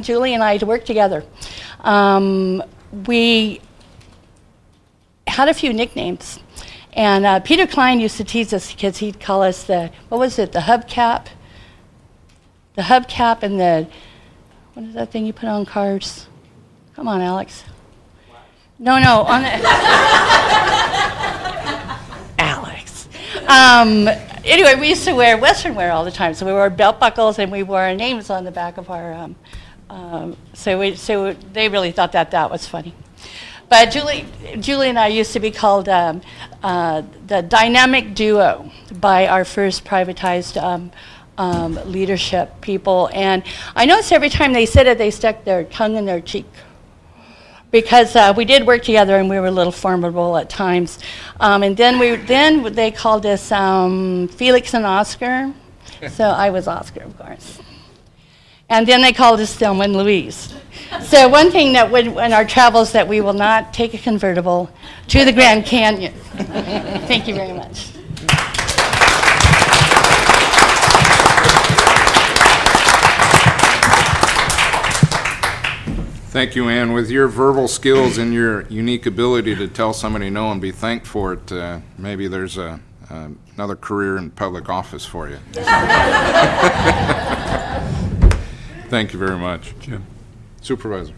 Julie and I to work together. We had a few nicknames. And Peter Klein used to tease us because he'd call us the hubcap? The hubcap and what is that thing you put on cars? Come on, Alex. No, on the Alex. Anyway, we used to wear Western wear all the time, so we wore belt buckles and we wore our names on the back of our. So they really thought that was funny. But Julie and I used to be called the dynamic duo by our first privatized leadership people. And I noticed every time they said it, they stuck their tongue in their cheek. Because we did work together and we were a little formidable at times. And then they called us Felix and Oscar. So I was Oscar, of course. And then they called us Thelma and Louise. So one thing that in our travels that we will not take a convertible to the Grand Canyon. Thank you very much. Thank you, Ann. With your verbal skills and your unique ability to tell somebody no and be thanked for it, maybe there's another career in public office for you. Thank you very much. Jim. Supervisor.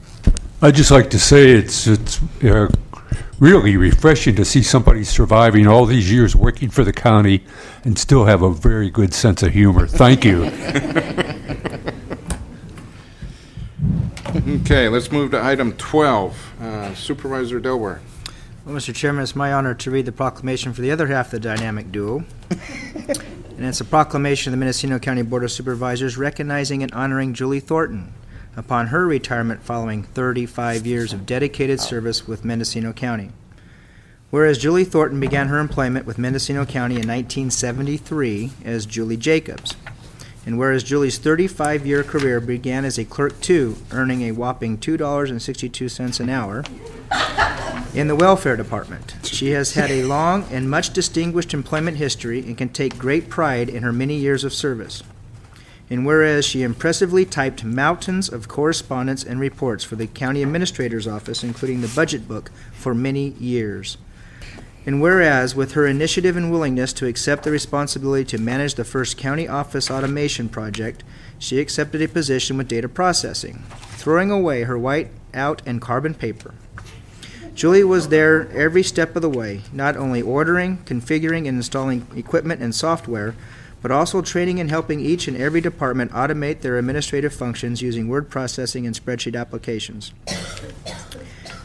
I'd just like to say it's really refreshing to see somebody surviving all these years working for the county and still have a very good sense of humor. Thank you. Okay, let's move to item 12. Supervisor Delaware. Well, Mr. Chairman, it's my honor to read the proclamation for the other half of the dynamic duo. And it's a proclamation of the Mendocino County Board of Supervisors recognizing and honoring Julie Thornton upon her retirement following 35 years of dedicated service with Mendocino County. Whereas Julie Thornton began her employment with Mendocino County in 1973 as Julie Jacobs. And whereas Julie's 35-year career began as a clerk 2, earning a whopping $2.62 an hour in the welfare department. She has had a long and much distinguished employment history and can take great pride in her many years of service. And whereas she impressively typed mountains of correspondence and reports for the county administrator's office, including the budget book, for many years. And whereas, with her initiative and willingness to accept the responsibility to manage the first county office automation project, she accepted a position with data processing, throwing away her white-out and carbon paper. Julie was there every step of the way, not only ordering, configuring, and installing equipment and software, but also training and helping each and every department automate their administrative functions using word processing and spreadsheet applications.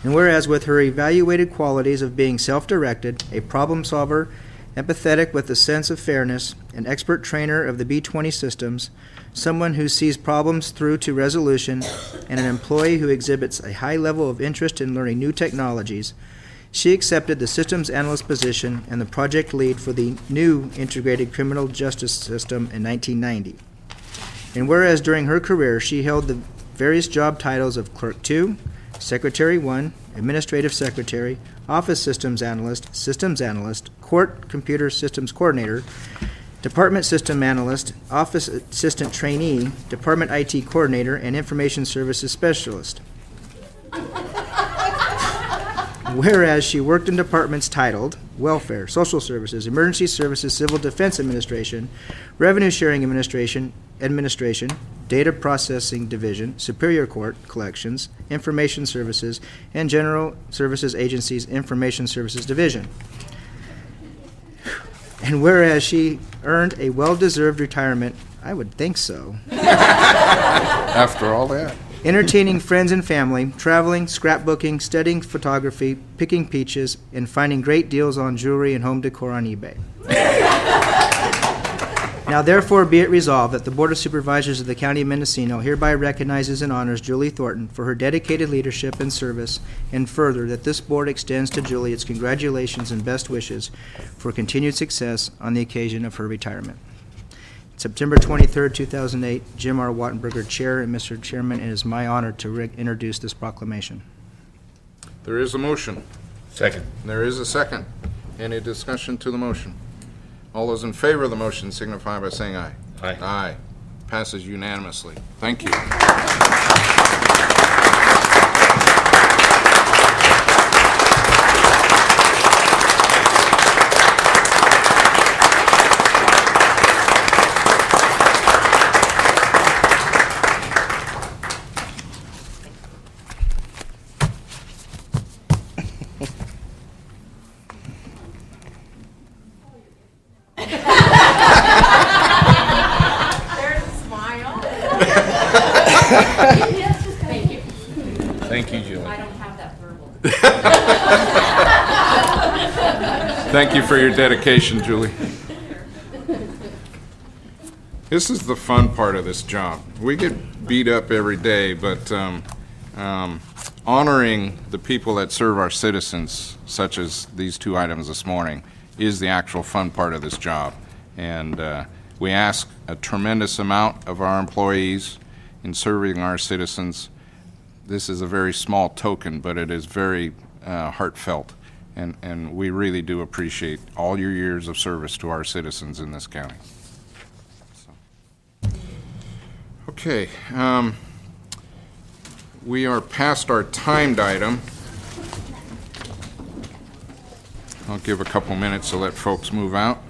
And whereas with her evaluated qualities of being self-directed, a problem solver, empathetic with a sense of fairness, an expert trainer of the B20 systems, someone who sees problems through to resolution, and an employee who exhibits a high level of interest in learning new technologies, she accepted the systems analyst position and the project lead for the new integrated criminal justice system in 1990. And whereas during her career she held the various job titles of Clerk 2, Secretary 1, Administrative Secretary, Office Systems Analyst, Court Computer Systems Coordinator, Department System Analyst, Office Assistant Trainee, Department IT Coordinator, and Information Services Specialist. Whereas she worked in departments titled Welfare, Social Services, Emergency Services, Civil Defense Administration, Revenue Sharing Administration, Data Processing Division, Superior Court, Collections, Information Services, and General Services Agency's Information Services Division. And whereas she earned a well-deserved retirement, I would think so. After all that. Entertaining friends and family, traveling, scrapbooking, studying photography, picking peaches, and finding great deals on jewelry and home decor on eBay. Now therefore be it resolved that the Board of Supervisors of the County of Mendocino hereby recognizes and honors Julie Thornton for her dedicated leadership and service, and further that this board extends to Julie its congratulations and best wishes for continued success on the occasion of her retirement. September 23rd, 2008, Jim R. Wattenberger, Chair, and Mr. Chairman, it is my honor to introduce this proclamation. There is a motion. Second. There is a second. Any discussion to the motion? All those in favor of the motion signify by saying aye. Aye. Aye. Passes unanimously. Thank you. Thank you for your dedication, Julie. This is the fun part of this job. We get beat up every day, but honoring the people that serve our citizens, such as these two items this morning, is the actual fun part of this job. And we ask a tremendous amount of our employees in serving our citizens. This is a very small token, but it is very heartfelt. And we really do appreciate all your years of service to our citizens in this county. Okay, we are past our timed item. I'll give a couple minutes to let folks move out.